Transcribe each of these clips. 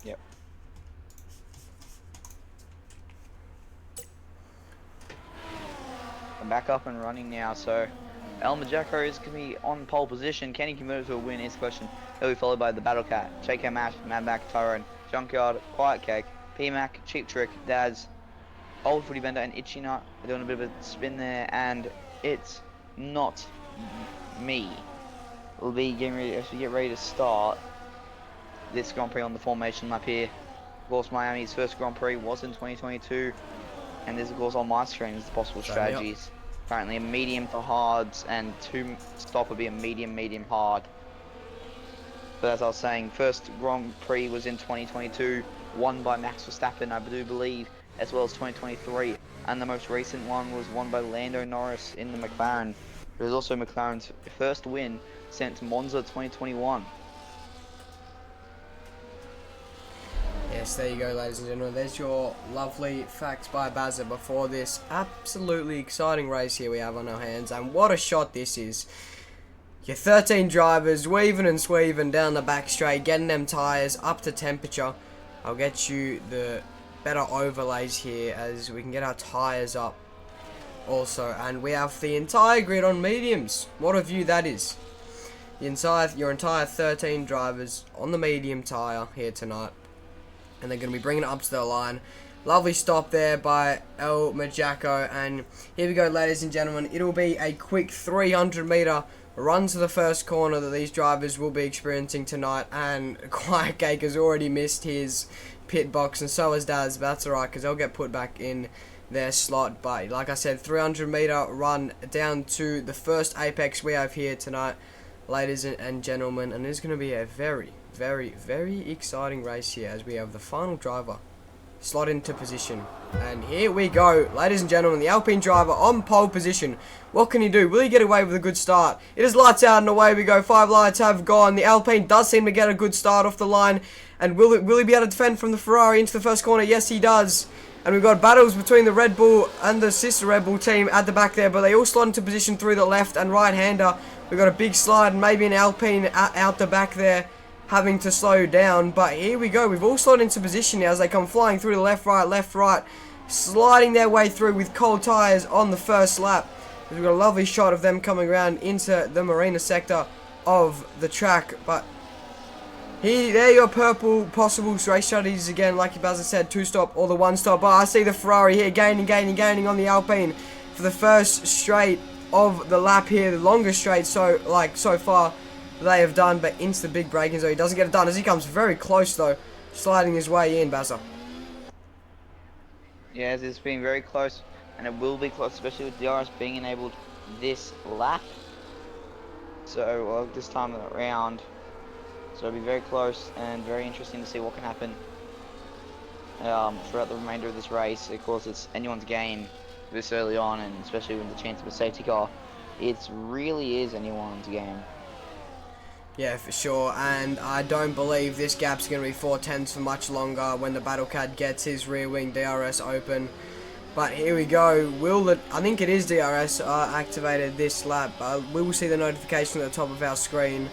Yep. I'm back up and running now, so Jacko is going to be on pole position. Can he convert it to a win is the question. He'll be followed by the Battle Cat, JK Mash, Madback, Tyrone, Junkyard, Quiet Cake, PMac, Cheap Trick, Daz, Old Footy Bender, and Itchy Nut are doing a bit of a spin there, and it's not me. We'll be getting ready as we get ready to start this Grand Prix on the formation lap here. Of course, Miami's first Grand Prix was in 2022, and this, of course, on my screen is the possible strategies. Apparently, a medium to hards, and 2 stop would be a medium hard. But as I was saying, first Grand Prix was in 2022, won by Max Verstappen, I do believe, as well as 2023, and the most recent one was won by Lando Norris in the McLaren. It was also McLaren's first win since Monza 2021. Yes, there you go, ladies and gentlemen. There's your lovely facts by Bazza before this absolutely exciting race here we have on our hands. And what a shot this is. Your 13 drivers weaving and sweaving down the back straight, getting them tyres up to temperature. I'll get you the better overlays here as we can get our tyres up also. And we have the entire grid on mediums. What a view that is. Your entire 13 drivers on the medium tyre here tonight. And they're going to be bringing it up to the line. Lovely stop there by El Majacco. And here we go, ladies and gentlemen. It'll be a quick 300-metre run to the first corner that these drivers will be experiencing tonight. And Quiet Cake has already missed his pit box, and so has Daz. But that's alright, because they'll get put back in their slot. But like I said, 300-metre run down to the first apex we have here tonight, ladies and gentlemen. And it's going to be a very exciting race here as we have the final driver slot into position. And here we go, ladies and gentlemen, the Alpine driver on pole position. What can he do? Will he get away with a good start? It is lights out and away we go. 5 lights have gone. The Alpine does seem to get a good start off the line. And will he be able to defend from the Ferrari into the first corner? Yes, he does. And we've got battles between the Red Bull and the sister Red Bull team at the back there, but they all slot into position through the left and right hander. We've got a big slide and maybe an Alpine out the back there, having to slow down. But here we go, we've all slotted into position now as they come flying through the left, right, sliding their way through with cold tyres on the first lap. We've got a lovely shot of them coming around into the marina sector of the track. But here, there your purple possible race strategies again, like Bazza said, 2-stop or the 1-stop. But I see the Ferrari here gaining on the Alpine for the first straight of the lap here, the longest straight so far they have done, but into the big break-in, so he doesn't get it done as he comes very close though, sliding his way in, Bazza. Yeah, it's been very close, and it will be close, especially with DRS being enabled this lap. So, well, this time around. So it'll be very close and very interesting to see what can happen throughout the remainder of this race. Of course, it's anyone's game this early on, and especially with the chance of a safety car, it really is anyone's game. Yeah, for sure, and I don't believe this gap's going to be 4/10 for much longer when the Battle Cat gets his rear wing DRS open. But here we go. I think it is DRS activated this lap. We will see the notification at the top of our screen.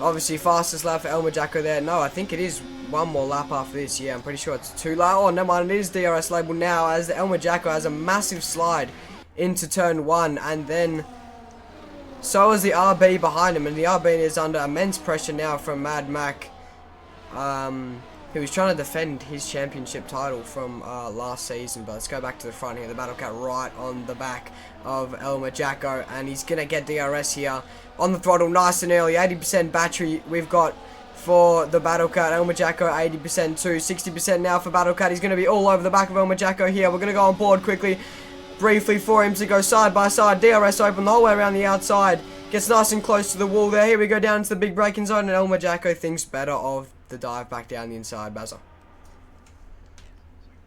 Obviously, fastest lap for El Majacco there. No, I think it is one more lap after this. Yeah, I'm pretty sure it's 2 laps. Oh, never mind. It is DRS label now as the El Majacco has a massive slide into turn 1, and then so is the RB behind him, and the RB is under immense pressure now from Mad Mac, who was trying to defend his championship title from last season. But let's go back to the front here. The Battle Cat right on the back of El Majacco, and he's going to get DRS here on the throttle nice and early. 80% battery we've got for the Battle Cat. El Majacco 80% too. 60% now for Battle Cat. He's going to be all over the back of El Majacco here. We're going to go on board quickly, briefly for him to go side by side. DRS open the whole way around the outside. Gets nice and close to the wall there. Here we go down into the big braking zone, and El Majacco thinks better of the dive back down the inside, Bazza.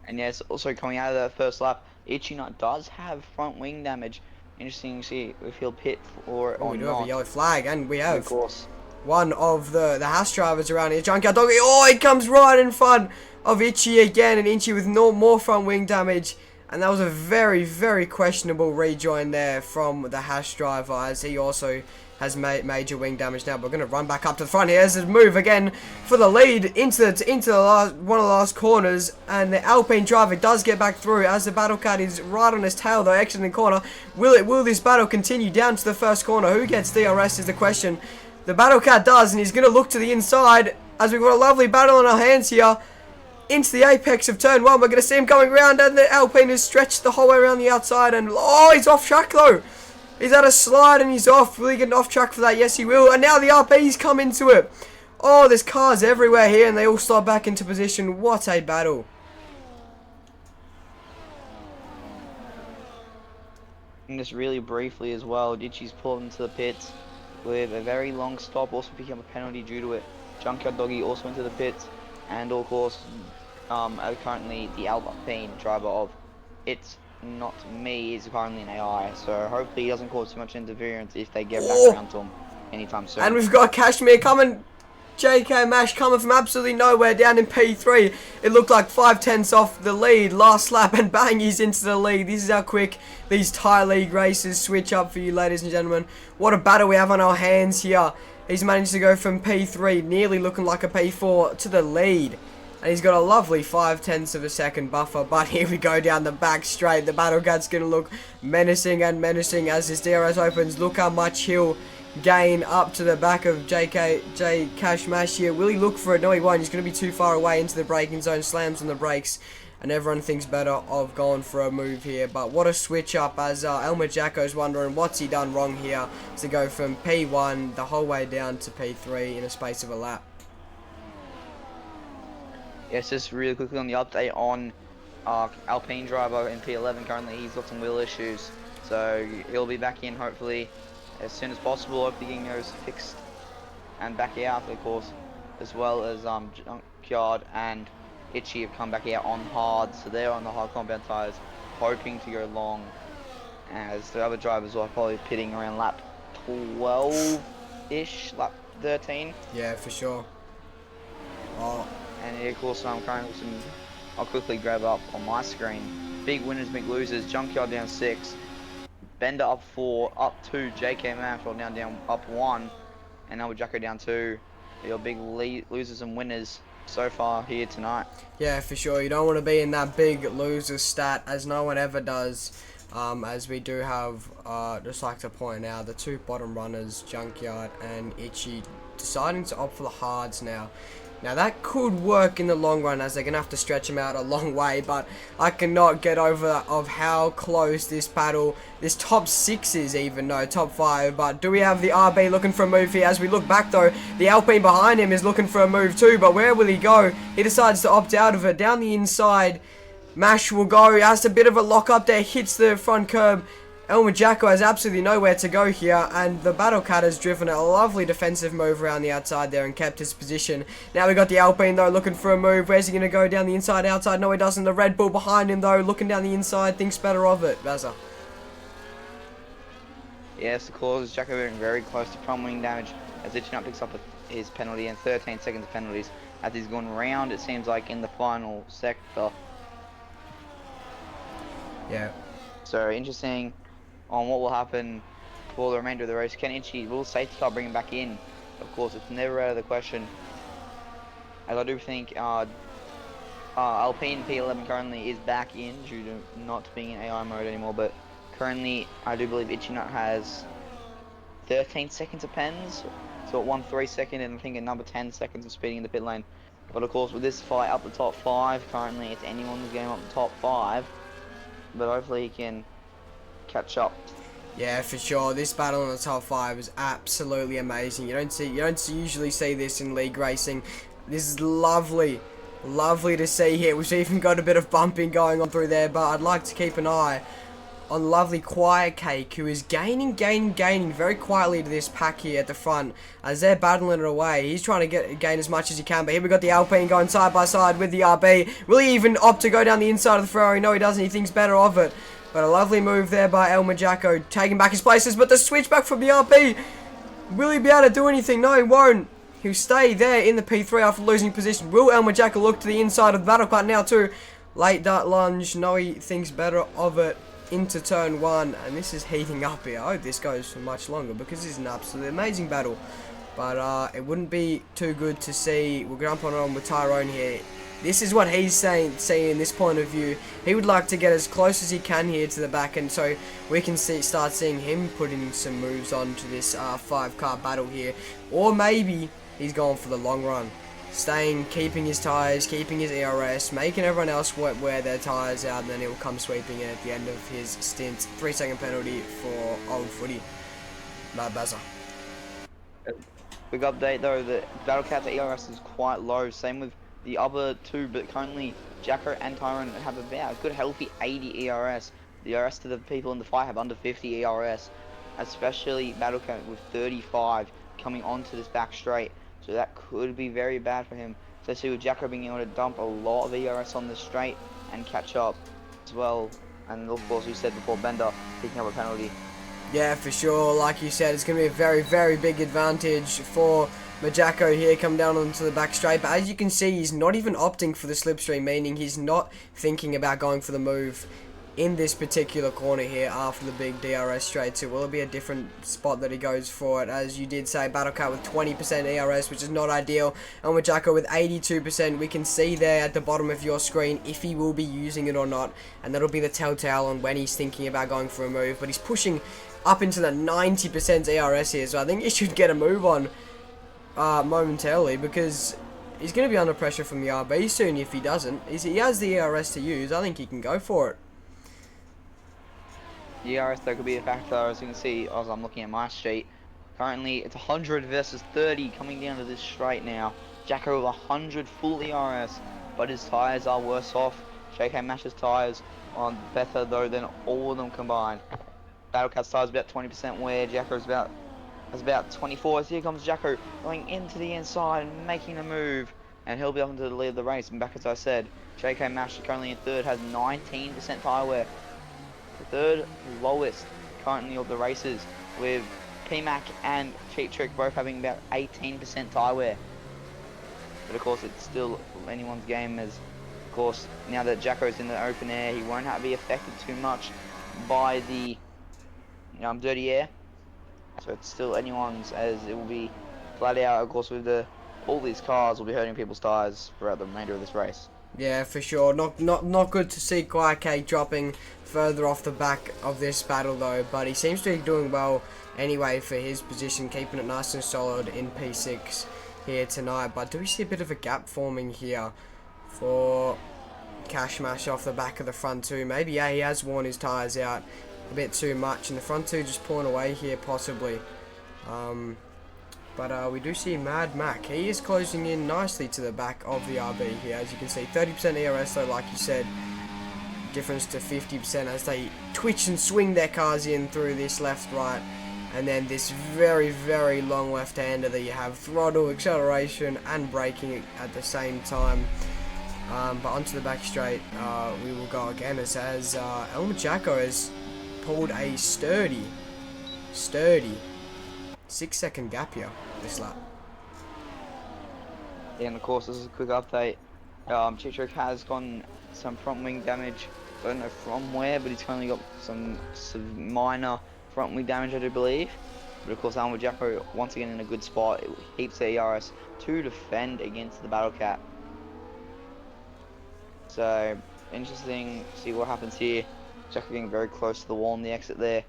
And yes, also coming out of that first lap, Itchy Nut does have front wing damage. Interesting to see if he'll pit or We do not. have a yellow flag, and we have Of course. one of the Haas drivers around here. Junkyard Doggy. Oh, he comes right in front of Itchy again, and Itchy with no more front wing damage. And that was a very questionable rejoin there from the Haas driver, as he also has major wing damage now. But we're going to run back up to the front here. There's a move again for the lead into the last, one of the last corners. And the Alpine driver does get back through as the Battle Cat is right on his tail though, exiting the corner. Will this battle continue down to the first corner? Who gets DRS is the question. The Battle Cat does, and he's going to look to the inside as we've got a lovely battle on our hands here. Into the apex of turn 1. We're going to see him coming around, and the Alpine is stretched the whole way around the outside. And oh, he's off track though. He's at a slide and he's off. Will he get off track for that? Yes, he will. And now the RP's come into it. Oh, there's cars everywhere here, and they all slide back into position. What a battle. And just really briefly as well, Ditchy's pulled into the pits with a very long stop, also picking up a penalty due to it. Junkyard Doggy also into the pits, and of course, currently the Alpine driver of It's Not Me is currently an AI, so hopefully he doesn't cause too much interference if they get back around to him anytime soon. And we've got Kashmir coming. JK Mash coming from absolutely nowhere down in P3. It looked like 5/10 off the lead last lap, and bang, he's into the lead. This is how quick these Thai League races switch up for you, ladies and gentlemen. What a battle we have on our hands here. He's managed to go from P3, nearly looking like a P4, to the lead. And he's got a lovely 5/10 of a second buffer. But here we go down the back straight. The Battle Cat's going to look menacing and menacing as this DRS opens. Look how much he'll gain up to the back of J Cash Mash here. Will he look for it? No, he won't. He's going to be too far away into the braking zone. Slams on the brakes, and everyone thinks better of going for a move here. But what a switch up, as Elmer Jacko's wondering what's he done wrong here to go from P1 the whole way down to P3 in a space of a lap. Yes, just really quickly on the update on Alpine driver in P11. Currently he's got some wheel issues, so he'll be back in hopefully as soon as possible. Hopefully getting those fixed and back out, of course, as well as Junkyard and Itchy have come back out on hard, so they're on the hard compound tires, hoping to go long, as the other drivers are probably pitting around lap 12-ish, lap 13. Yeah, for sure. Oh. And yeah, of course, I'll quickly grab up on my screen. Big winners, big losers. Junkyard down 6. Bender up 4. Up 2. JK Mash down up 1. And now with Jacko down 2. Your big losers and winners so far here tonight. Yeah, for sure. You don't want to be in that big loser stat, as no one ever does. As we do have, just like to point out, the two bottom runners, Junkyard and Itchy, deciding to opt for the hards now. Now that could work in the long run, as they're going to have to stretch them out a long way, but I cannot get over of how close this battle, this top 6 is even, no, top 5, but do we have the RB looking for a move here? As we look back though, the Alpine behind him is looking for a move too, but where will he go? He decides to opt out of it, down the inside. Mash will go, has a bit of a lock up there, hits the front curb. Elmer Jacko has absolutely nowhere to go here, and the Battle Cat has driven a lovely defensive move around the outside there and kept his position. Now we got the Alpine though looking for a move. Where's he going to go? Down the inside, outside? No, he doesn't. The Red Bull behind him though, looking down the inside, thinks better of it. Bazza. Yes, the cause Jacko getting very close to front wing damage as Itchy picks up his penalty and 13 seconds of penalties as he's gone round, it seems like, in the final sector. Yeah. So interesting on what will happen for the remainder of the race. Can Itchy, will safety car bring him back in? Of course, it's never out of the question. As I do think Alpine P11 currently is back in due to not being in AI mode anymore, but currently I do believe Itchy Nut has 13 seconds of pens, so at 1 3 and I think another 10 seconds of speeding in the pit lane. But of course with this fight up the top 5, currently it's anyone's game up the top 5, but hopefully he can catch up. Yeah, for sure. This battle in the top 5 is absolutely amazing. You don't usually see this in league racing. This is lovely to see here. We've even got a bit of bumping going on through there, but I'd like to keep an eye on lovely Quiet Cake, who is gaining very quietly to this pack here at the front as they're battling it away. He's trying to gain as much as he can, but here we got the Alpine going side by side with the RB. Will he even opt to go down the inside of the Ferrari? No, he doesn't. He thinks better of it. But a lovely move there by Elmer Jacko, taking back his places, but the switch back from the RB. Will he be able to do anything? No, he won't. He'll stay there in the P3 after losing position. Will Elmer Jacko look to the inside of the Battle Cat now too? Late dart lunge. No, he thinks better of it. into turn 1, and this is heating up here. I hope this goes for much longer because this is an absolutely amazing battle. But it wouldn't be too good to see. We'll jump on with Tyrone here. This is what he's seeing this point of view. He would like to get as close as he can here to the back, and so we can start seeing him putting some moves onto this 5-car battle here. Or maybe he's going for the long run. Keeping his tyres, keeping his ERS, making everyone else wear their tyres out, and then he'll come sweeping in at the end of his stint. 3-second penalty for old footy. Bazza. Big update though, the Battle Cat's ERS is quite low, same with the other two, but currently Jacko and Tyrone have about a good healthy 80 ERS. The rest of the people in the fight have under 50 ERS, especially Battle Cat with 35 coming onto this back straight. So that could be very bad for him, especially with Jacko being able to dump a lot of ERS on the straight and catch up as well. And of course, we said before, Bender picking up a penalty. Yeah, for sure. Like you said, it's going to be a very, very big advantage for Majako here, come down onto the back straight. But as you can see, he's not even opting for the slipstream, meaning he's not thinking about going for the move in this particular corner here after the big DRS straight. So will it be a different spot that he goes for it? As you did say, Battlecat with 20% ERS, which is not ideal, and Majako with 82%. We can see there at the bottom of your screen if he will be using it or not, and that'll be the telltale on when he's thinking about going for a move. But he's pushing up into the 90% ERS here, so I think he should get a move on momentarily, because he's going to be under pressure from the RB soon if he doesn't. He has the ERS to use. I think he can go for it. The ERS though could be a factor, as you can see as I'm looking at my sheet. Currently it's 100 versus 30 coming down to this straight now. Jacko with 100 full ERS, but his tyres are worse off. JK Mash's tyres are better though than all of them combined. Battlecat's tyres about 20% wear, Jacko's has about 24. So here comes Jacko going into the inside and making a move, and he'll be up into the lead of the race. And back as I said, JK Mash currently in third, has 19% tyre wear. The third lowest currently of the races, with PMAC and Cheat Trick both having about 18% tyre wear. But of course it's still anyone's game, as of course now that Jacko's in the open air, he won't be affected too much by the dirty air. So it's still anyone's, as it will be flat out. Of course, with all these cars will be hurting people's tyres throughout the remainder of this race. Yeah, for sure. Not good to see Kwake dropping further off the back of this battle though, but he seems to be doing well anyway for his position, keeping it nice and solid in P6 here tonight. But do we see a bit of a gap forming here for Cash Mash off the back of the front two? Maybe, yeah, he has worn his tyres out a bit too much, and the front two just pulling away here possibly. But we do see Mad Mac. He is closing in nicely to the back of the RB here, as you can see. 30% ERS though, like you said. Difference to 50% as they twitch and swing their cars in through this left-right. And then this very, very long left-hander that you have throttle, acceleration, and braking at the same time. But onto the back straight, we will go again as El Majako has pulled a sturdy 6-second gap here this lap. Yeah, and of course, this is a quick update. Cheat Trick has gotten some front wing damage. I don't know from where, but he's currently got some minor front wing damage, I do believe. But of course, Alma Jacko once again in a good spot. It heaps the ERS to defend against the Battle Cat. So interesting to see what happens here. Jacko getting very close to the wall on the exit there.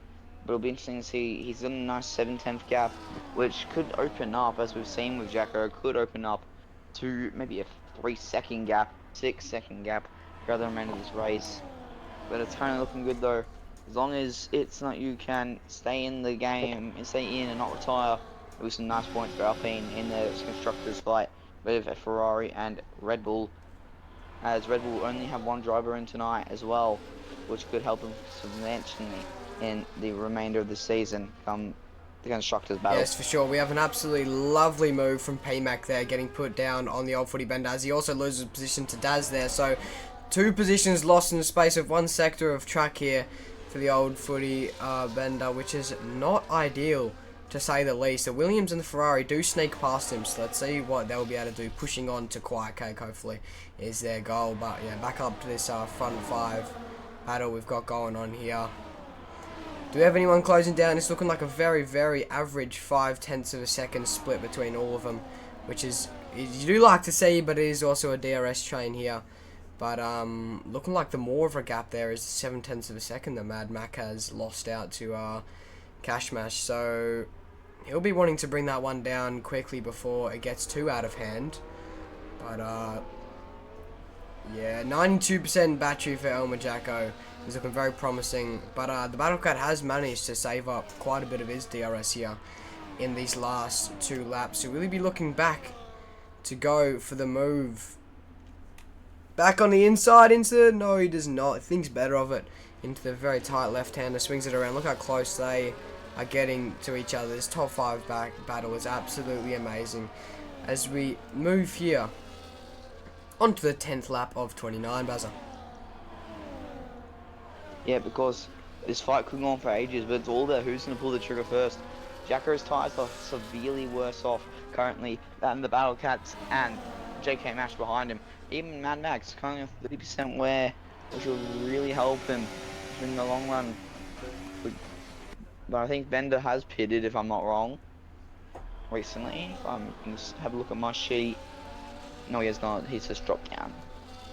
But it'll be interesting to see. He's got a nice 7/10 gap, which could open up, as we've seen with Jacko, could open up to maybe a 3-second gap, 6-second gap throughout the remainder of this race. But it's kind of looking good though. As long as it's not, you can stay in the game and stay in and not retire. There'll be some nice points for Alpine in the constructors fight with a Ferrari and Red Bull, as Red Bull only have one driver in tonight as well, which could help them substantially in the remainder of the season come the constructors battle. Yes, for sure. We have an absolutely lovely move from PMAC there, getting put down on the old footy bender, as he also loses position to Daz there. So 2 positions lost in the space of 1 sector of track here for the old footy bender, which is not ideal to say the least. The Williams and the Ferrari do sneak past him, so let's see what they'll be able to do. Pushing on to Quiet Cake, hopefully, is their goal. But yeah, back up to this front 5 battle we've got going on here. Do we have anyone closing down? It's looking like a very, very average 0.5 of a second split between all of them, which is, you do like to see, but it is also a DRS train here. But looking like the more of a gap there is 0.7 of a second that Mad Mac has lost out to Cash Mash. So he'll be wanting to bring that one down quickly before it gets too out of hand. But yeah, 92% battery for El Majacko is looking very promising. But the Battle Cat has managed to save up quite a bit of his DRS here in these last 2 laps. So will he be looking back to go for the move? Back on the inside into... No, he does not. Thinks better of it. Into the very tight left-hander. Swings it around. Look how close they are getting to each other. This top 5 battle is absolutely amazing. As we move here onto the 10th lap of 29, Bazza. Yeah, because this fight could go on for ages, but it's all about who's going to pull the trigger first. Jacko's tyres are severely worse off currently than the Battle Cats and JK Mash behind him. Even Mad Max currently on 30% wear, which will really help him in the long run. But I think Bender has pitted, if I'm not wrong, recently. If I can just have a look at my sheet. No, he has not. He's just dropped down.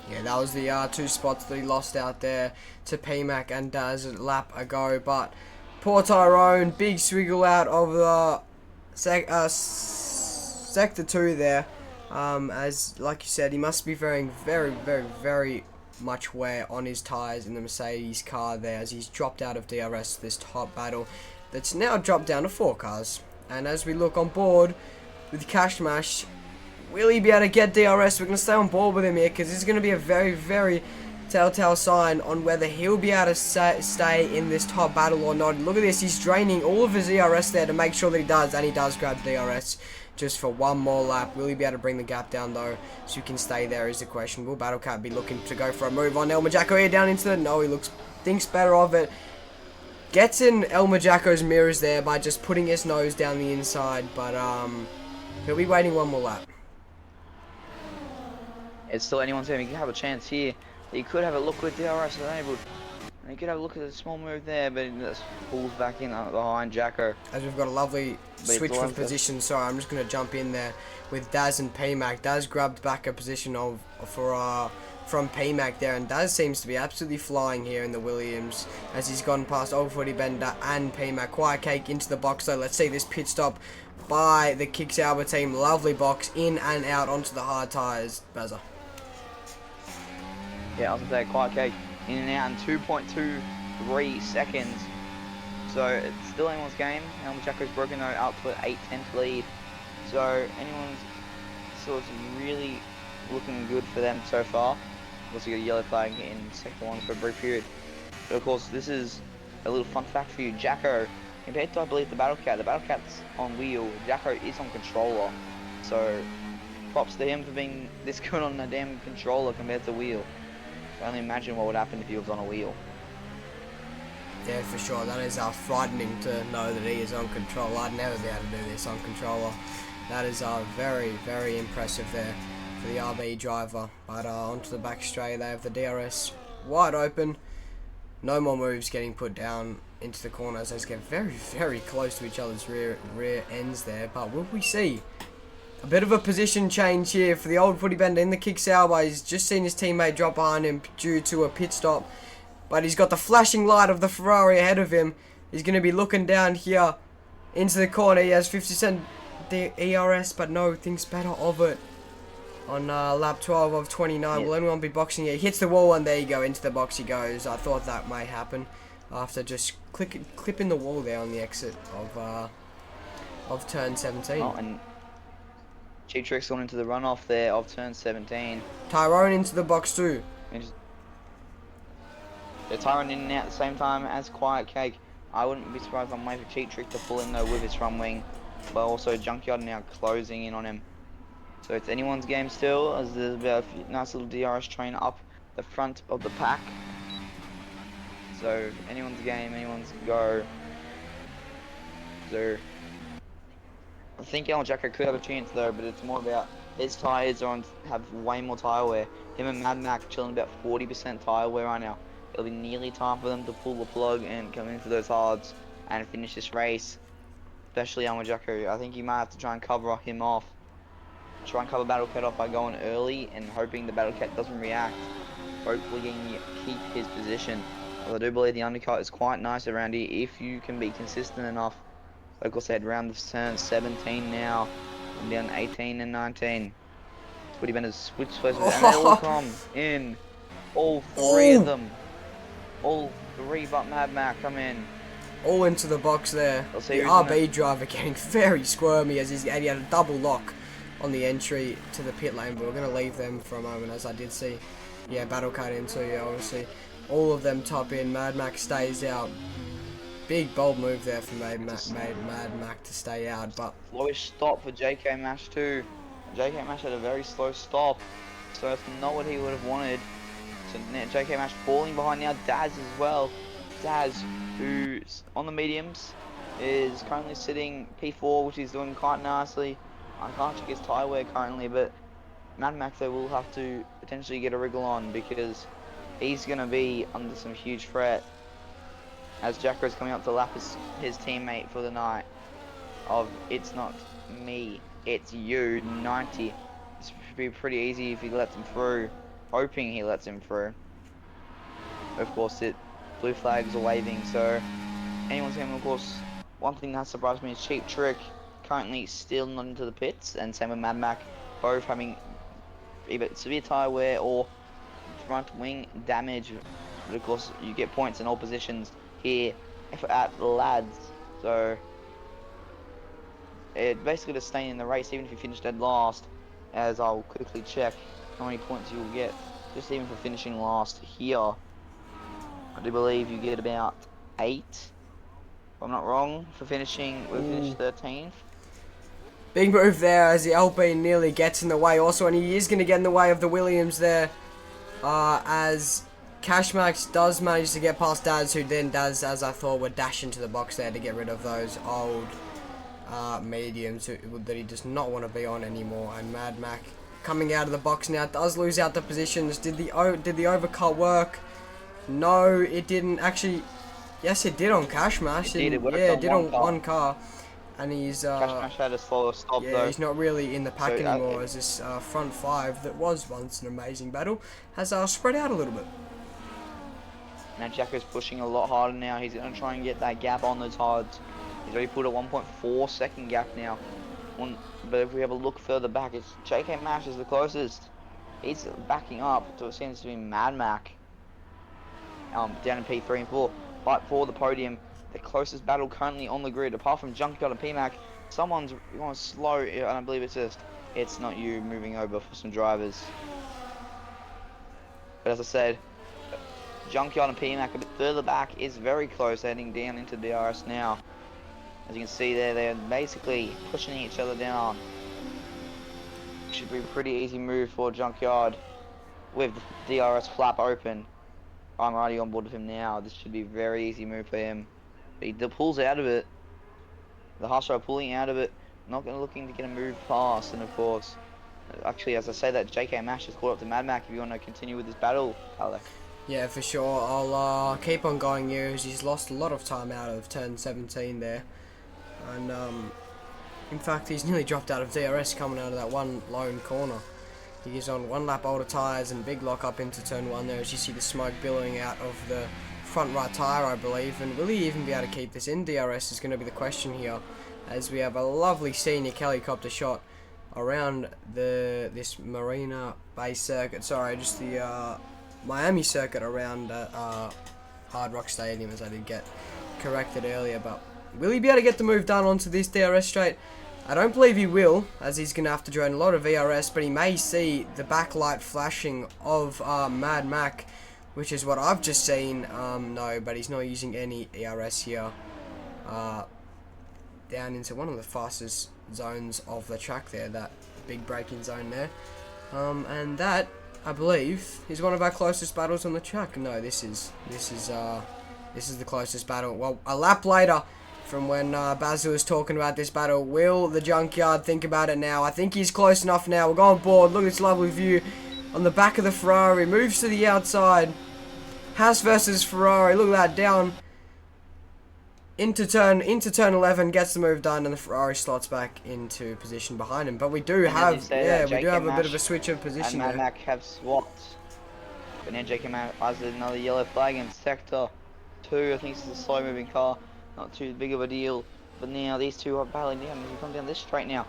Yeah, that was the 2 spots that he lost out there to PMAC and Daz a lap ago. But poor Tyrone, big swiggle out of the sector 2 there. As like you said, he must be very, very, very, very much wear on his tyres in the Mercedes car there, as he's dropped out of DRS this top battle that's now dropped down to 4 cars. And as we look on board with Cash Mash, will he be able to get DRS? We're going to stay on board with him here, because this is going to be a very, very telltale sign on whether he'll be able to stay in this top battle or not. Look at this, he's draining all of his ERS there to make sure that he does, and he does grab DRS just for one more lap. Will he be able to bring the gap down though, so he can stay there is the question. Will Battle Cat be looking to go for a move on El Majacko here down into the... No, he thinks better of it. Gets in El Majacko's mirrors there by just putting his nose down the inside, but he'll be waiting one more lap. It's still anyone's game. He could have a chance here. He could have a look with DRS enabled. And he could have a look at the small move there, but he just pulls back in behind Jacko. As we've got a lovely switch of position, so I'm just going to jump in there with Daz and PMAC. Daz grabbed back a position from PMAC there, and Daz seems to be absolutely flying here in the Williams as he's gone past Old Footy Bender and PMAC. Quiet Cake into the box though. Let's see this pit stop by the Kicks Albert team. Lovely box, in and out onto the hard tyres. Bazza. Yeah, I was going to say, Quiet Cake in and out in 2.23 seconds. So it's still anyone's game. El Majacko's broken though out to an 8-10 lead. So anyone's sort of really looking good for them so far. Also got a yellow flag in sector 1 for a brief period. But of course, this is a little fun fact for you. Jacko, compared to I believe the Battle Cat's on wheel, Jacko is on controller. So props to him for being this good on a damn controller compared to wheel. I can only imagine what would happen if he was on a wheel. Yeah, for sure. That is frightening to know that he is on controller. I'd never be able to do this on controller. That is very, very impressive there for the RB driver. But onto the back straight, they have the DRS wide open. No more moves getting put down into the corners. They get very, very close to each other's rear ends there. But will we see a bit of a position change here for the Old Footy Bender in the kick Sauber? He's just seen his teammate drop behind him due to a pit stop. But he's got the flashing light of the Ferrari ahead of him. He's going to be looking down here into the corner. He has 50% ERS, but no, thinks better of it on lap 12 of 29. Yeah. Will anyone be boxing here? He hits the wall and there you go. Into the box he goes. I thought that may happen after just clipping the wall there on the exit of turn 17. Oh, and Cheap Trick's gone into the runoff there of turn 17. Tyrone into the box too. The Tyrone in and out at the same time as Quiet Cake. I wouldn't be surprised on way for Cheap Trick to pull in though with his front wing. But also Junkyard now closing in on him. So it's anyone's game still, as there's about a nice little DRS train up the front of the pack. So anyone's game, anyone's go. So I think El Jacko could have a chance though, but it's more about his tyres have way more tyre wear. Him and Mad Mac chilling about 40% tyre wear right now. it'll be nearly time for them to pull the plug and come into those hards and finish this race. Especially Jacko. I think you might have to try and cover him off. Try and cover Battle Cat off by going early and hoping the Battle Cat doesn't react. Hopefully he can keep his position. Well, I do believe the undercut is quite nice around here if you can be consistent enough. Like I said, round of turn 17 now. I'm down 18 and 19. Woody Bender's switch places and they all come in. All three of them. All three but Mad Mac come in. All into the box there. The RB driver getting very squirmy as he had a double lock on the entry to the pit lane, but we're going to leave them for a moment as I did see, yeah, Battle Cat in, so yeah, obviously all of them top in. Mad Mac stays out. Big bold move there for Mad Mac to stay out, but slowish stop for JK Mash too. JK Mash had a very slow stop, so that's not what he would have wanted. So JK Mash falling behind now. Daz as well. Daz, who's on the mediums, is currently sitting P4, which he's doing quite nicely. I can't check his tyre wear currently, but Mad Max though will have to potentially get a wriggle on because he's going to be under some huge threat as Jacko's coming up to lap his teammate for the night of it's not me, it's you, 90. This should be pretty easy if he lets him through, hoping he lets him through. Of course, blue flags are waving, so anyone's game. Of course, one thing that surprised me is Cheap Trick currently still not into the pits, and same with Mad Mac, both having either severe tyre wear or front wing damage. But of course, you get points in all positions here at the lads, so it basically just staying in the race even if you finish dead last, as I'll quickly check how many points you will get just even for finishing last here. I do believe you get about 8, if I'm not wrong, for finishing. We finished 13th. Big move there as the Alpine nearly gets in the way also, and he is going to get in the way of the Williams there, as Cashmax does manage to get past Daz, who then does, as I thought, would dash into the box there to get rid of those old mediums that he does not want to be on anymore. And Mad Mac coming out of the box now does lose out the positions. Did the overcut work? No, it didn't. Actually, yes, it did on Cashmash. It did on one car. And he's Cashmash had a slower stop though. He's not really in the pack anymore, as this front 5 that was once an amazing battle has spread out a little bit. Now Jacko's pushing a lot harder now. He's going to try and get that gap on those hards. He's already put a 1.4 second gap now. But if we have a look further back, it's JK Mash is the closest. He's backing up to what seems to be Mad Mac. Down in P3 and 4. But for the podium, the closest battle currently on the grid, apart from Junkyard and PMAC, someone's going slow, and I believe it's not you moving over for some drivers. But as I said, Junkyard and PMAC a bit further back is very close, heading down into DRS now. As you can see there, they're basically pushing each other down. Should be a pretty easy move for Junkyard with the DRS flap open. I'm already on board with him now. This should be a very easy move for him. He pulls out of it. The Husher pulling out of it. Not looking to get a move past. And of course, actually, as I say that, JK Mash has caught up to Mad Mac. If you want to continue with this battle, Alec. Yeah, for sure. I'll keep on going here as he's lost a lot of time out of turn 17 there. And in fact, he's nearly dropped out of DRS coming out of that one lone corner. He is on one lap older tyres and big lock up into turn 1 there as you see the smoke billowing out of the front right tyre, I believe. And will he even be able to keep this in DRS is going to be the question here, as we have a lovely scenic helicopter shot around this Marina Bay circuit. Sorry, just the Miami circuit around Hard Rock Stadium, as I did get corrected earlier. But will he be able to get the move done onto this DRS straight? I don't believe he will, as he's going to have to drain a lot of VRS, but he may see the backlight flashing of Mad Mac, which is what I've just seen. No, but he's not using any ERS here. Down into one of the fastest zones of the track there, that big braking zone there. And that, I believe, is one of our closest battles on the track. No, this is the closest battle. Well, a lap later from when Bazza was talking about this battle. Will the Junkyard think about it now? I think he's close enough now. We'll go on board. Look at this lovely view on the back of the Ferrari. Moves to the outside. Haas versus Ferrari. Look at that, down into turn 11, gets the move done, and the Ferrari slots back into position behind him. But we do And as you have, say yeah, that, we do JK have a bit Mash of a switch of and position Mad there. Mac have swapped. But now JK Mash has another yellow flag in sector 2. I think this is a slow moving car, not too big of a deal. But now these two are battling down. As you come down this straight now,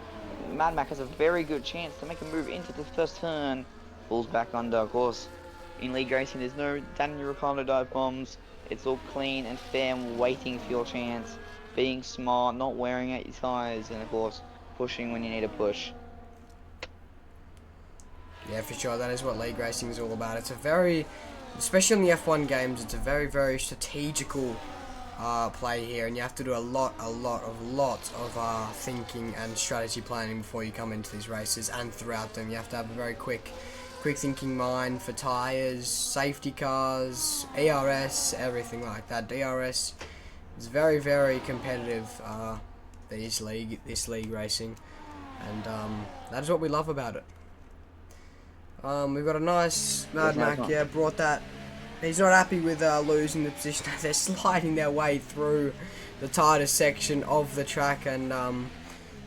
Mad Mac has a very good chance to make a move into the first turn. Pulls back under, of course. In league racing, there's no Daniel Ricciardo dive bombs. It's all clean and fair and waiting for your chance. Being smart, not wearing out your tyres, and of course, pushing when you need to push. Yeah, for sure. That is what league racing is all about. It's a very, especially in the F1 games, it's a very, very strategical play here, and you have to do a lot of thinking and strategy planning before you come into these races and throughout them. You have to have a very quick thinking mind for tyres, safety cars, ERS, everything like that. DRS is very, very competitive. This league racing, and that is what we love about it. We've got a nice Mad Mac, yeah, brought that. He's not happy with losing the position. They're sliding their way through the tightest section of the track, and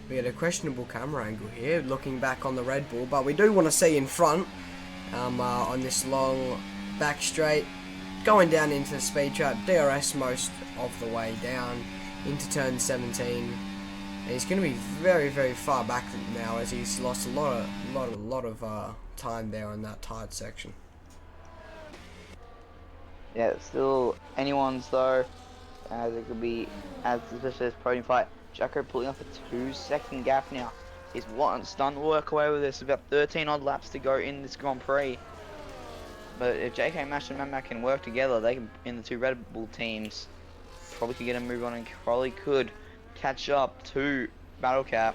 we had a questionable camera angle here, looking back on the Red Bull, but we do want to see in front on this long back straight, going down into the speed trap, DRS most of the way down into turn 17. And he's going to be very, very far back now, as he's lost a lot of time there on that tight section. Yeah, it's still anyone's though, as it could be, as especially this podium fight. Jacko pulling off a 2-second gap now. He's done to work away with this. About 13 odd laps to go in this Grand Prix. But if JK Mash and Mac can work together, they can, in the two Red Bull teams, probably could get a move on and probably could catch up to Battle Cap.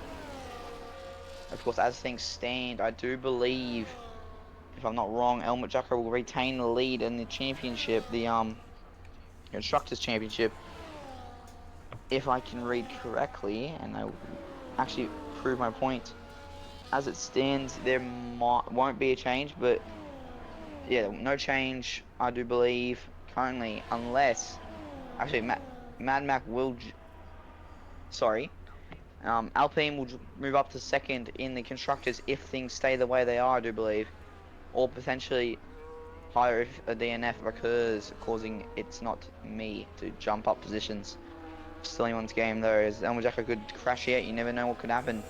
Of course, as things stand, I do believe, if I'm not wrong, Elmot Jacko will retain the lead in the championship, the Constructors Championship, if I can read correctly, and I will actually prove my point. As it stands, there won't be a change, but yeah, no change, I do believe, currently, unless, actually, Mad Mac will, Alpine will move up to second in the Constructors if things stay the way they are, I do believe, or potentially higher if a DNF occurs, causing it's not me to jump up positions. Still anyone's game though, as Elmer Jacko could crash here, you never know what could happen.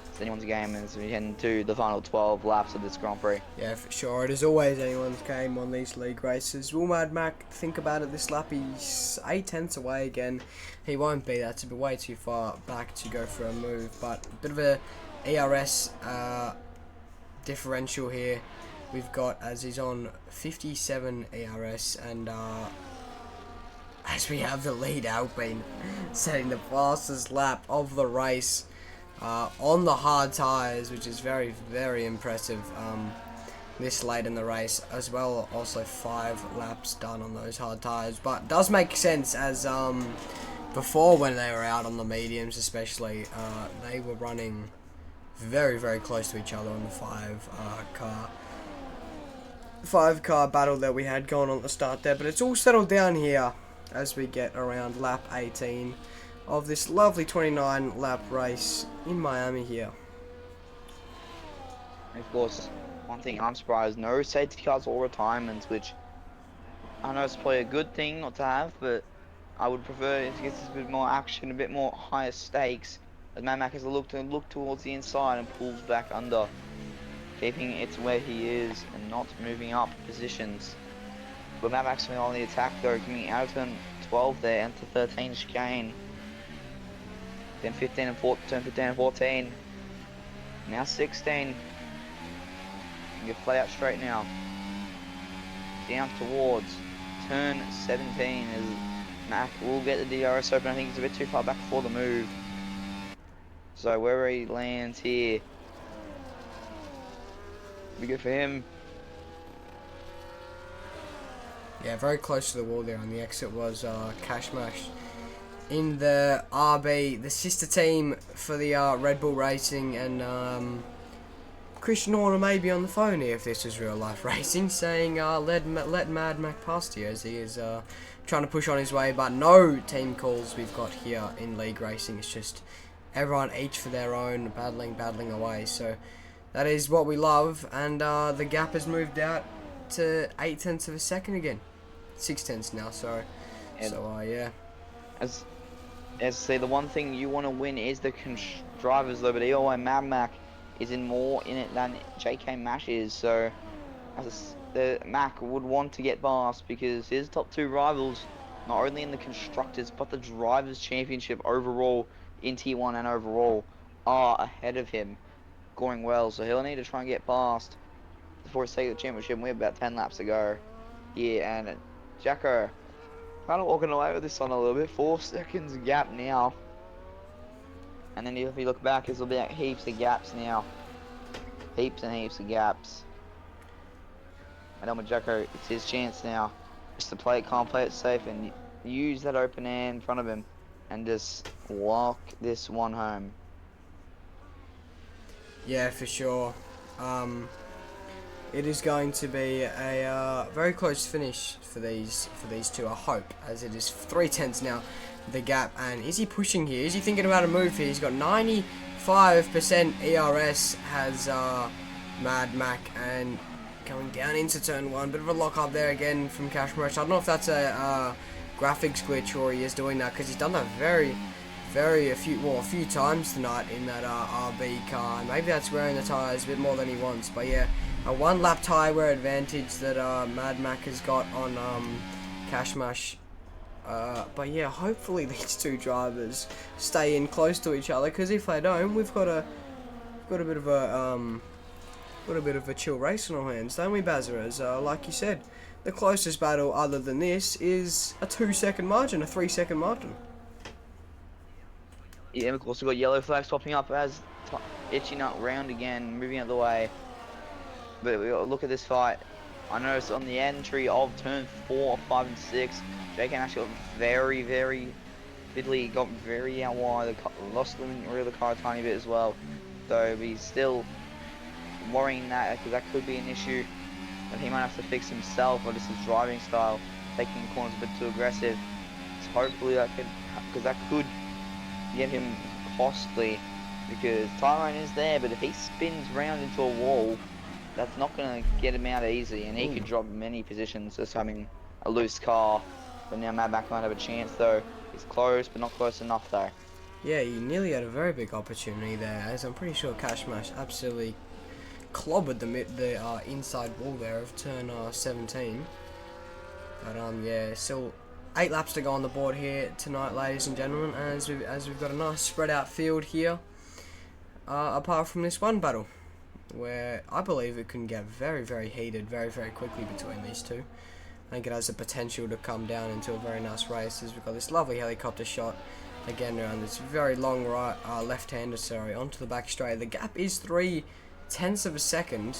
It's anyone's game as we head into the final 12 laps of this Grand Prix. Yeah, for sure. It is always anyone's game on these league races. Will Mad Mac think about it this lap? He's 8 tenths away again. He won't be. That's a bit way too far back to go for a move. But a bit of a ERS differential here. We've got, as he's on 57 ERS, and as we have the lead Alpine setting the fastest lap of the race on the hard tyres, which is very, very impressive this late in the race as well. Also 5 laps done on those hard tyres, but does make sense as before, when they were out on the mediums especially, they were running very, very close to each other on the 5-car battle that we had going on at the start there. But it's all settled down here as we get around lap 18 of this lovely 29 lap race in Miami here. And of course, one thing I'm surprised, no safety cars or retirements, which I know it's probably a good thing not to have, but I would prefer to get a bit more action, a bit more higher stakes, as Mad Mac has a look towards the inside and pulls back under, keeping it where he is and not moving up positions. But Mad Mac's on the attack though, coming out of turn 12 there into 13 chicane. Then 15 and 14, turn 15 and 14. Now 16. You flat out straight now. Down towards turn 17 as Mac will get the DRS open. I think he's a bit too far back for the move. So wherever he lands here, be good for him. Yeah, very close to the wall there on the exit was Cash Mash. In the RB, the sister team for the Red Bull Racing, and Christian Horner may be on the phone here if this was real life racing, saying let Mad Mac past you as he is trying to push on his way, but no team calls we've got here in league racing. It's just everyone each for their own, battling away. So that is what we love, and the gap has moved out to 0.8 of a second again. 0.6 now, sorry. And so yeah. As say, the one thing you want to win is the drivers though, but either way, Mad Mac is in more in it than JK Mash is. So the Mac would want to get past because his top two rivals, not only in the constructors but the drivers championship overall in T1 and overall, are ahead of him, going well. So he'll need to try and get past before he takes the championship. We have about 10 laps to go. Yeah, and Jacko kind of walking away with this on a little bit. 4 seconds gap now. And then if you look back, there'll be like heaps of gaps now. Heaps and heaps of gaps. And Elmer Jacko, it's his chance now. Just to play it calm, play it safe, and use that open air in front of him. And just walk this one home. Yeah, for sure. It is going to be a very close finish for these two, I hope, as it is 0.3 now, the gap. And is he pushing here? Is he thinking about a move here? He's got 95% ERS, has Mad Mac, and going down into turn 1. Bit of a lock up there again from Cash Rush. I don't know if that's a graphics glitch or he is doing that, because he's done that a few times tonight in that RB car. Maybe that's wearing the tyres a bit more than he wants, but yeah, a 1 lap tyre wear advantage that Mad Mac has got on Cash Mash. But yeah, hopefully these two drivers stay in close to each other, because if they don't, we've got a bit of a chill race on our hands, don't we, Bazza? As like you said, the closest battle other than this is a 2-second margin, a 3-second margin. Yeah, of course, we've got yellow flags popping up as itching up round again, moving out the way. But we got to look at this fight. I noticed on the entry of turn 4, 5, and 6, JK actually got very fiddly, got very out wide, lost the rear of the car a tiny bit as well. So he's still worrying that, because that could be an issue that he might have to fix himself, or just his driving style, taking corners a bit too aggressive. So hopefully that could, because that could get him costly, because Tyrone is there, but if he spins round into a wall, that's not going to get him out easy, and he could drop many positions just having a loose car. But now Mad Mac might have a chance though. He's close, but not close enough though. Yeah, he nearly had a very big opportunity there, as I'm pretty sure Cash Mash absolutely clobbered the inside wall there of turn 17. But yeah, still 8 laps to go on the board here tonight, ladies and gentlemen, as we've got a nice spread out field here. Apart from this one battle, where I believe it can get very heated very quickly between these two. I think it has the potential to come down into a very nice race, as we've got this lovely helicopter shot again around this very long left-hander, onto the back straight. The gap is 0.3 of a second.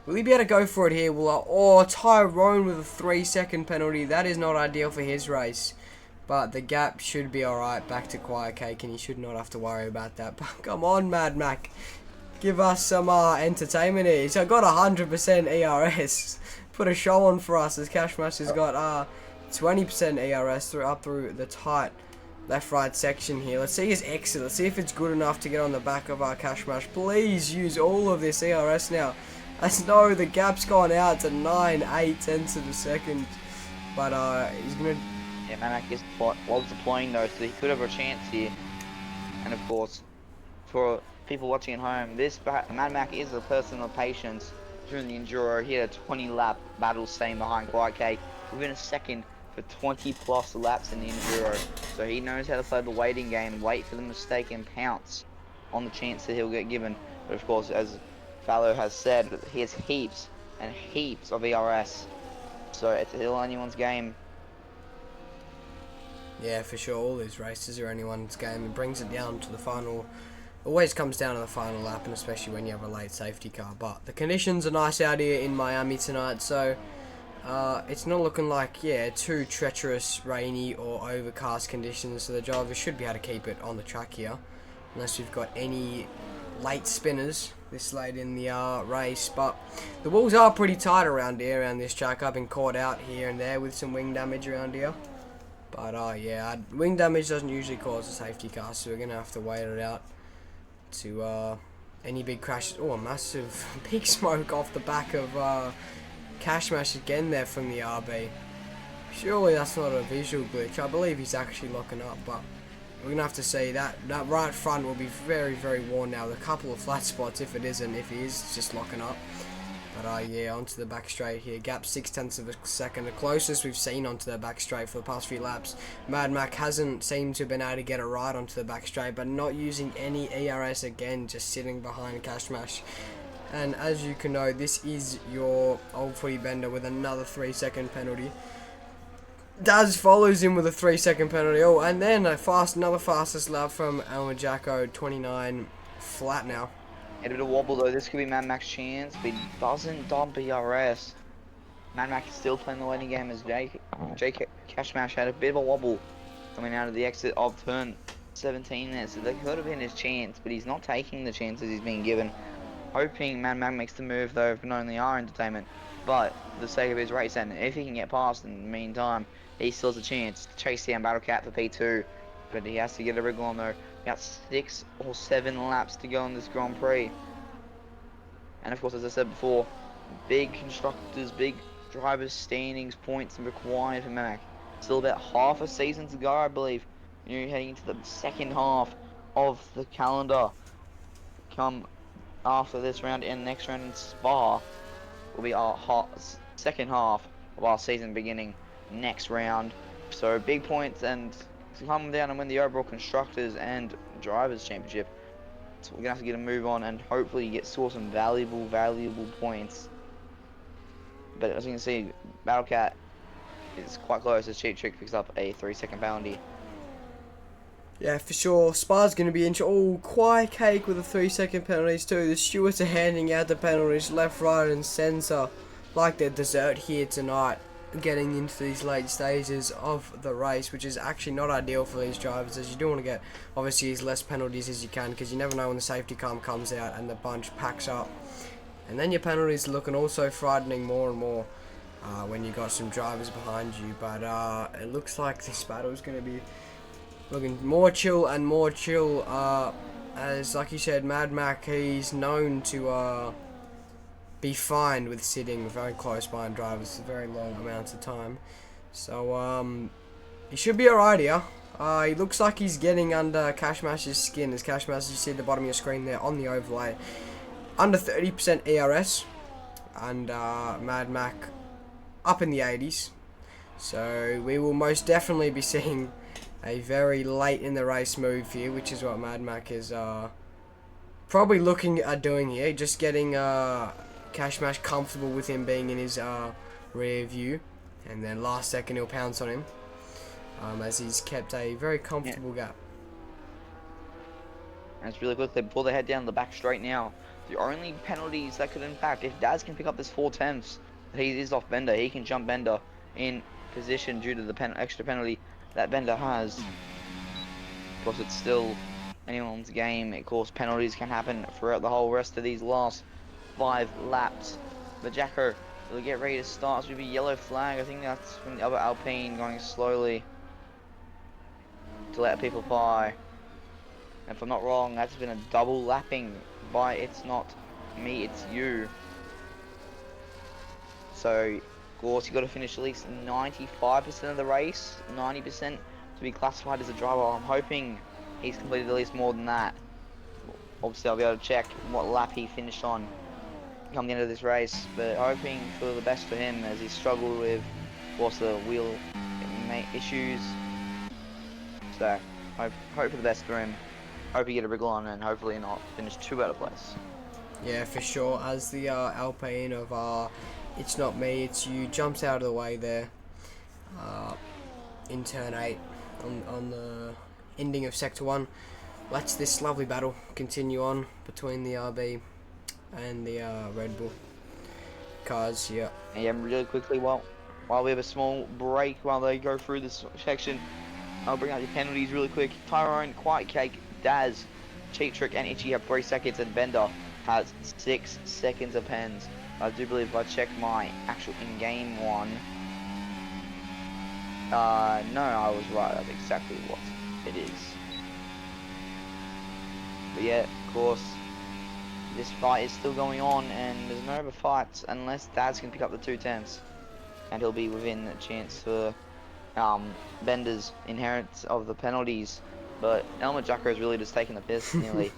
Will he be able to go for it here? Tyrone with a 3-second penalty. That is not ideal for his race. But the gap should be alright, back to quiet cake, and he should not have to worry about that. But come on, Mad Mac. Give us some entertainment here. He's got 100% ERS. Put a show on for us, as Cash Mash has got 20% ERS up through the tight left-right section here. Let's see his exit. Let's see if it's good enough to get on the back of our Cash Mash. Please use all of this ERS now. As no, the gap's gone out to 9/8 of a second. But he's gonna. Yeah, Mad Mac was deploying though, so he could have a chance here. And of course, for people watching at home, this Mad Mac is a person of patience during the Enduro. He had a 20-lap battle staying behind Quiet Cake within a second for 20+ laps in the Enduro. So he knows how to play the waiting game, wait for the mistake and pounce on the chance that he'll get given. But of course, as Fallo has said, he has heaps and heaps of ERS. So it's still anyone's game. Yeah, for sure, all these races are anyone's game. It brings it down to the final. Always comes down to the final lap, and especially when you have a late safety car. But the conditions are nice out here in Miami tonight, so it's not looking like, too treacherous, rainy or overcast conditions. So the drivers should be able to keep it on the track here, unless we've got any late spinners this late in the race. But the walls are pretty tight around here, around this track. I've been caught out here and there with some wing damage around here. But yeah, wing damage doesn't usually cause a safety car, so we're going to have to wait it out to any big crashes. Oh, a massive big smoke off the back of Cash Mash again there from the RB. Surely that's not a visual glitch. I believe he's actually locking up, but we're going to have to see. That right front will be very, very worn now. With a couple of flat spots if it isn't, if he is just locking up. But yeah, onto the back straight here. Gap 0.6 of a second. The closest we've seen onto the back straight for the past few laps. Mad Mac hasn't seemed to have been able to get it right onto the back straight, but not using any ERS again, just sitting behind Cash Mash. And as you can know, this is your old footy bender with another 3-second penalty. Daz follows him with a 3-second penalty. Oh, and then another fastest lap from Elmer Jacko, 29 flat now. A bit of wobble though. This could be Mad Mac's chance, but he doesn't dump ERS. Mad Mac is still playing the waiting game as Jake Cashmash had a bit of a wobble coming out of the exit of turn 17 there, so that could have been his chance, but he's not taking the chances he's being given. Hoping Mad Mac makes the move though for not only our entertainment, but for the sake of his race, and if he can get past in the meantime, he still has a chance to chase down Battle Cat for P2, but he has to get a wriggle on though. Got 6 or 7 laps to go in this Grand Prix. And of course, as I said before, big constructors, big drivers, standings, points required for Mac. Still about half a season to go, I believe. You're heading into the second half of the calendar. Come after this round and next round in Spa will be our second half of our season beginning next round. So big points and to come down and win the overall constructors and drivers championship. So we're gonna have to get a move on and hopefully score some valuable points. But as you can see, Battlecat is quite close as Cheap Trick picks up a 3-second penalty. Yeah, for sure. Spa's going to be into quite cake with the 3-second penalties too. The stewards are handing out the penalties left, right and centre like their dessert here tonight, getting into these late stages of the race, which is actually not ideal for these drivers, as you do want to get obviously as less penalties as you can, because you never know when the safety car comes out and the bunch packs up, and then your penalties are looking also frightening more and more when you got some drivers behind you. But it looks like this battle is going to be looking more chill and more chill, as like you said, Mad Mac, he's known to be fine with sitting very close behind drivers for very long amounts of time. So he should be alright here. He looks like he's getting under Cashmash's skin, as Cashmash, you see at the bottom of your screen there on the overlay, under 30% ERS, and Mad Mac up in the 80s. So we will most definitely be seeing a very late in the race move here, which is what Mad Mac is probably looking at doing here, just getting Cashmash comfortable with him being in his rear view, and then last second he'll pounce on him, as he's kept a very comfortable gap. And it's really quick, they pull their head down the back straight now. The only penalties that could impact, if Daz can pick up this 4/10, he is off Bender, he can jump Bender in position due to the extra penalty that Bender has. Of course, it's still anyone's game. Of course, penalties can happen throughout the whole rest of these last 5 laps. But Jacko will get ready to start. So it'll be yellow flag. I think that's from the other Alpine going slowly to let people by. And if I'm not wrong, that's been a double lapping by It's Not Me, It's You. So of course, you got to finish at least 95% of the race, 90% to be classified as a driver. I'm hoping he's completed at least more than that. Obviously, I'll be able to check what lap he finished on come the end of this race, but hoping for the best for him as he struggled with, of course, the wheel issues. So, hope for the best for him. Hope he get a wriggle on and hopefully not finish too out of place. Yeah, for sure. As the Alpine of It's Not Me, It's You jumps out of the way there in turn 8 on the ending of Sector 1. Let's this lovely battle continue on between the RB and the Red Bull cars. Yeah. And really quickly, while we have a small break while they go through this section, I'll bring out your penalties really quick. Tyrone, Quiet Cake, Daz, Cheap Trick and Itchy have 3 seconds, and Bender has 6 seconds of pens. I do believe if I check my actual in-game one, no, I was right. That's exactly what it is. But yeah, of course, this fight is still going on, and there's no other fights unless Daz can pick up the 2 tenths, and he'll be within a chance for Bender's inheritance of the penalties. But Elmer Jacko is really just taking the piss nearly.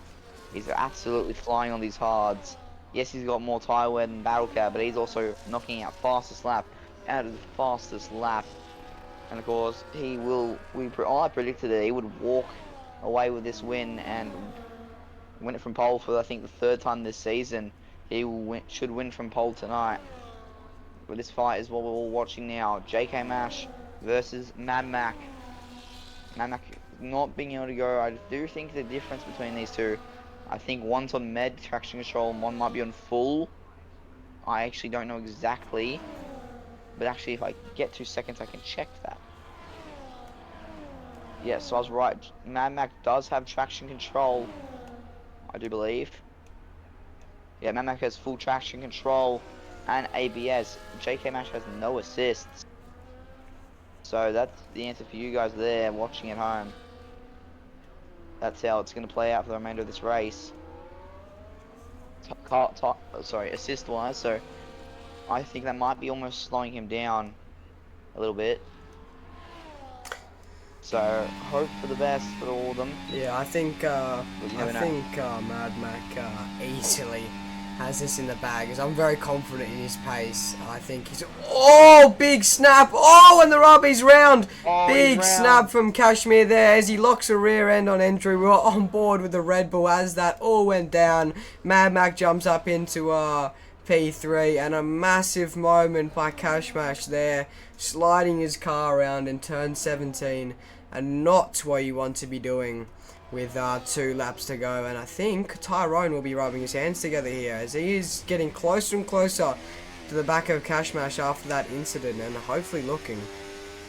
He's absolutely flying on these hards. Yes, he's got more tire wear than Battlecat, but he's also knocking out fastest lap out of the fastest lap. And of course, he will. I predicted that he would walk away with this win and win it from pole for I think the 3rd time this season. He will should win from pole tonight. But this fight is what we're all watching now. JK Mash versus Mad Mac. Mad Mac not being able to go. I do think the difference between these two, I think one's on med traction control and one might be on full. I actually don't know exactly. But actually if I get 2 seconds I can check that. Yes, so I was right. Mad Mac does have traction control, I do believe. Yeah, Mad Mac has full traction control and ABS. JK Mash has no assists. So that's the answer for you guys there watching at home. That's how it's going to play out for the remainder of this race. Assist-wise, so I think that might be almost slowing him down a little bit. So hope for the best for all of them. Yeah, I think Mad Mac easily has this in the bag, as I'm very confident in his pace. I think he's... Oh, big snap! Oh, and the rubby's round! Oh, big he's round. snap from Kashmir there as he locks a rear end on entry. We were on board with the Red Bull as that all went down. Mad Mac jumps up into P3, and a massive moment by Kashmash there, sliding his car around in turn 17, and not what you want to be doing with 2 laps to go. And I think Tyrone will be rubbing his hands together here as he is getting closer and closer to the back of Kashmash after that incident, and hopefully looking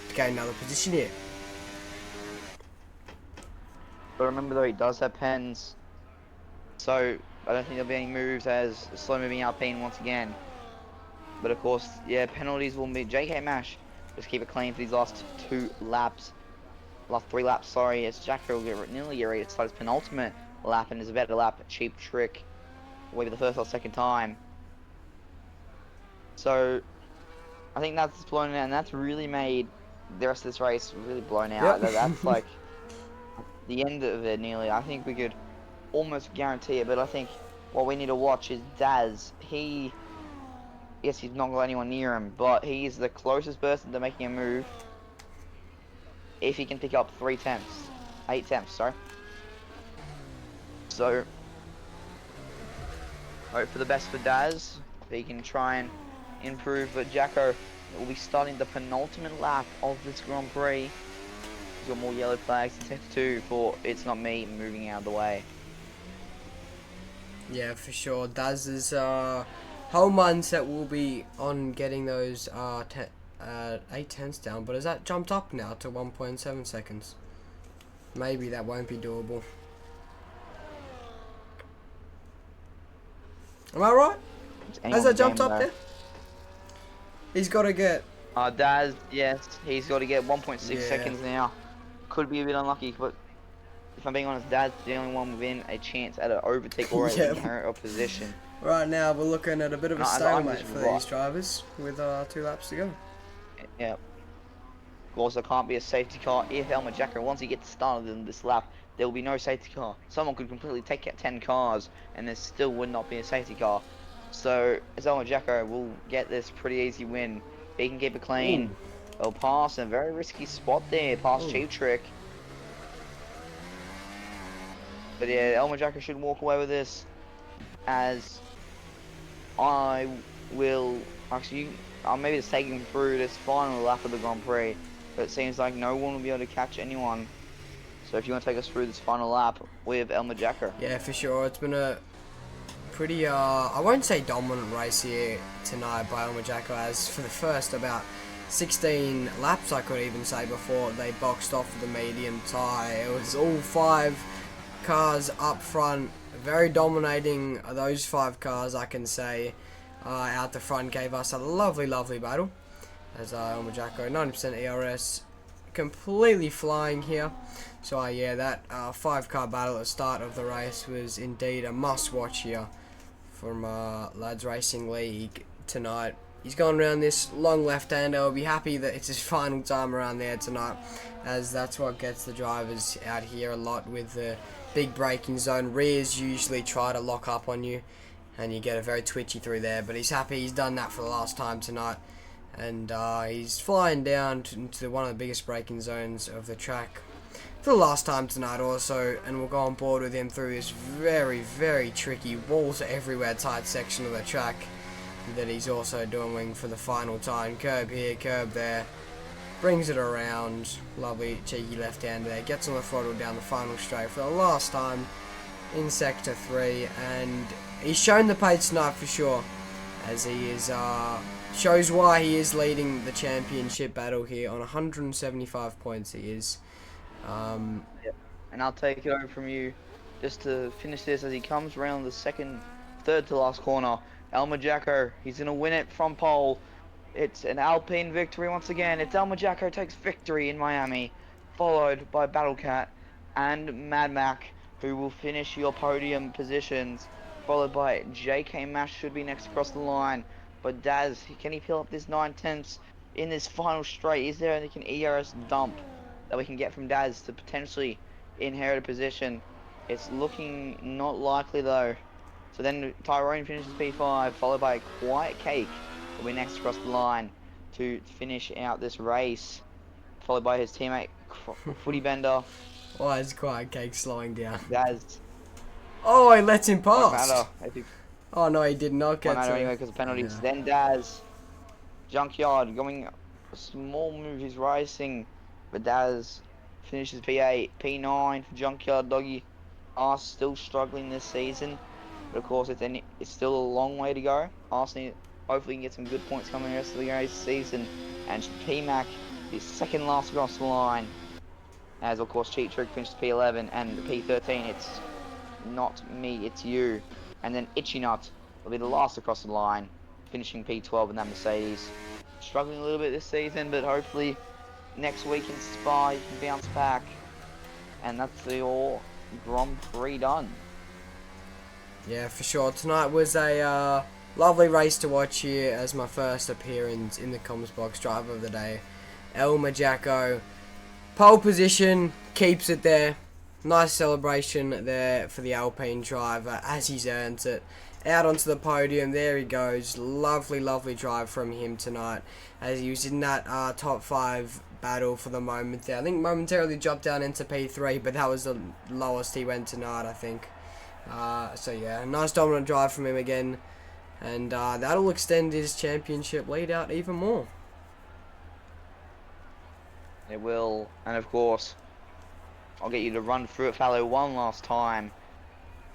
to gain another position here. But remember though, he does have pens, so I don't think there'll be any moves as slow moving Alpine once again. But of course, yeah, penalties will be JK Mash. Just keep it clean for these last 2 laps. Last 3 laps, sorry, as Jacko will nearly get ready to start his penultimate lap, and is about to lap a cheap trick, maybe the 1st or 2nd time. So I think that's blown out, and that's really made the rest of this race really blown out. Yep. That's like the end of it nearly. I think we could almost guarantee it, but I think what we need to watch is Daz. Yes, he's not got anyone near him, but he is the closest person to making a move. If he can pick up 8 tenths, sorry. So, hope for the best for Daz. He can try and improve, but Jacko will be starting the penultimate lap of this Grand Prix. He's got more yellow flags than 2 for It's Not Me moving out of the way. Yeah, for sure. Daz's whole mindset will be on getting those 8 tenths down, but has that jumped up now to 1.7 seconds? Maybe that won't be doable. Am I right? Has that jumped up there? He's got to get... Daz, yes, he's got to get 1.6 Yeah. seconds now. Could be a bit unlucky, but if I'm being honest, Daz's the only one within a chance at an overtake or Yeah. an inherent opposition. Right now, we're looking at a bit of a No, I'm stalemate just for right. these drivers with 2 laps to go. Yeah. Of course, there can't be a safety car if Elmer Jacko, once he gets started in this lap, there will be no safety car. Someone could completely take out 10 cars and there still would not be a safety car. So, as Elmer Jacko will get this pretty easy win. He can keep it clean. He'll pass in a very risky spot there, past Cheap Trick. But yeah, Elmer Jacko should walk away with this, as I will actually, I'll maybe just take him through this final lap of the Grand Prix, but it seems like no one will be able to catch anyone. So if you want to take us through this final lap with Elmer Jacko. Yeah, for sure. It's been a pretty, I won't say dominant race here tonight by Elmer Jacko, as for the first about 16 laps, I could even say, before they boxed off the medium tyre. It was all 5 cars up front very dominating. Those 5 cars, I can say, out the front gave us a lovely, lovely battle. As Elmer Jacko, 90% ERS, completely flying here. So yeah, that 5-car battle at the start of the race was indeed a must-watch here from Lads Racing League tonight. He's gone around this long left-hander. I'll be happy that it's his final time around there tonight, as that's what gets the drivers out here a lot with the big braking zone. Rears usually try to lock up on you, and you get a very twitchy through there. But he's happy he's done that for the last time tonight, and he's flying down into one of the biggest braking zones of the track for the last time tonight also, and we'll go on board with him through this very, very tricky walls everywhere tight section of the track that he's also doing for the final time. Curb here, curb there, brings it around, lovely cheeky left hand there, gets on the throttle down the final straight for the last time in sector 3, and he's shown the pace tonight for sure, as he is shows why he is leading the championship battle here on 175 points. He is. Yep. And I'll take it over from you just to finish this as he comes around the third to last corner. Elmer Jacko, he's going to win it from pole. It's an Alpine victory once again. It's Elmer Jacko takes victory in Miami, followed by Battlecat and Mad Mac, who will finish your podium positions, followed by JK Mash should be next across the line. But Daz, can he fill up this 9/10 in this final straight? Is there an ERS dump that we can get from Daz to potentially inherit a position? It's looking not likely though. So then Tyrone finishes P5, followed by Quiet Cake, will be next across the line to finish out this race, followed by his teammate Footy Bender. Why is Quiet Cake slowing down? Daz. Oh, he lets him Won't pass. matter. Oh no, he did not get Won't matter to. anyway because of penalties. Yeah. Then Daz. Junkyard going a small move, he's racing, but Daz finishes P8, P9 for Junkyard. Doggy are still struggling this season, but of course it's still a long way to go. Arsenal hopefully can get some good points coming the rest of the race season, and P-Mac is second last across the line, as of course Cheat Trick finishes P11, and P13 it's not me, it's you, and then Itchy Nut will be the last across the line, finishing P12 in that Mercedes. Struggling a little bit this season, but hopefully next week in Spa you can bounce back. And that's the all Grand Prix done. Yeah, for sure. Tonight was a lovely race to watch here as my first appearance in the comms box. Driver of the day, Elmer Jacko. Pole position, keeps it there. Nice celebration there for the Alpine driver as he's earned it. Out onto the podium, there he goes. Lovely, lovely drive from him tonight as he was in that top 5 battle for the moment there. I think momentarily dropped down into P3, but that was the lowest he went tonight, I think. So yeah, nice dominant drive from him again, and that'll extend his championship lead out even more. It will, and of course, I'll get you to run through it, Fallo, one last time.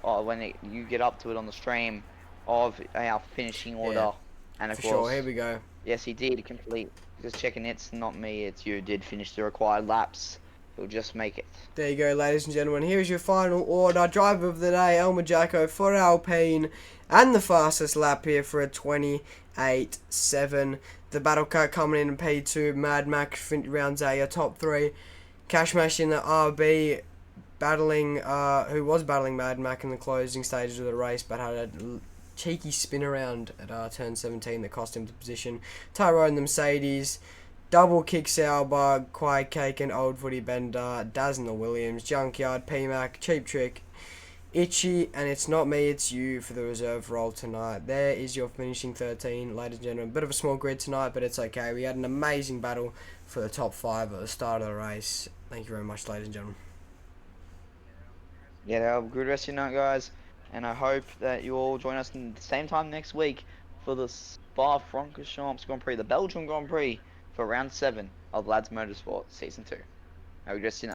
When you get up to it on the stream of our finishing order, Yeah, and of for course, sure. Here we go. yes, he did complete. Just checking, it's not me, it's you. Did finish the required laps. He'll just make it. There you go, ladies and gentlemen. Here's your final order. Driver of the day, Elmer Jacko for Alpine, and the fastest lap here for a 28.7. The Battle Cat coming in P2. Mad Mac rounds out your top 3. Cashmash in the RB. Battling, who was battling Mad Mac in the closing stages of the race, but had a cheeky spin around at turn 17 that cost him the position. Tyrone the Mercedes, double kick Sauber, Quiet Cake and Old Footy Bender, Daz and the Williams, Junkyard, P-Mac, Cheap Trick, Itchy, and it's not me, it's you for the reserve role tonight. There is your finishing 13, ladies and gentlemen. Bit of a small grid tonight, but it's okay. We had an amazing battle for the top 5 at the start of the race. Thank you very much, ladies and gentlemen. Yeah, have a good rest of your night, guys, and I hope that you all join us in the same time next week for the Spa-Francorchamps Grand Prix, the Belgian Grand Prix, for round 7 of Lads Motorsport Season 2. Have a good rest of your night.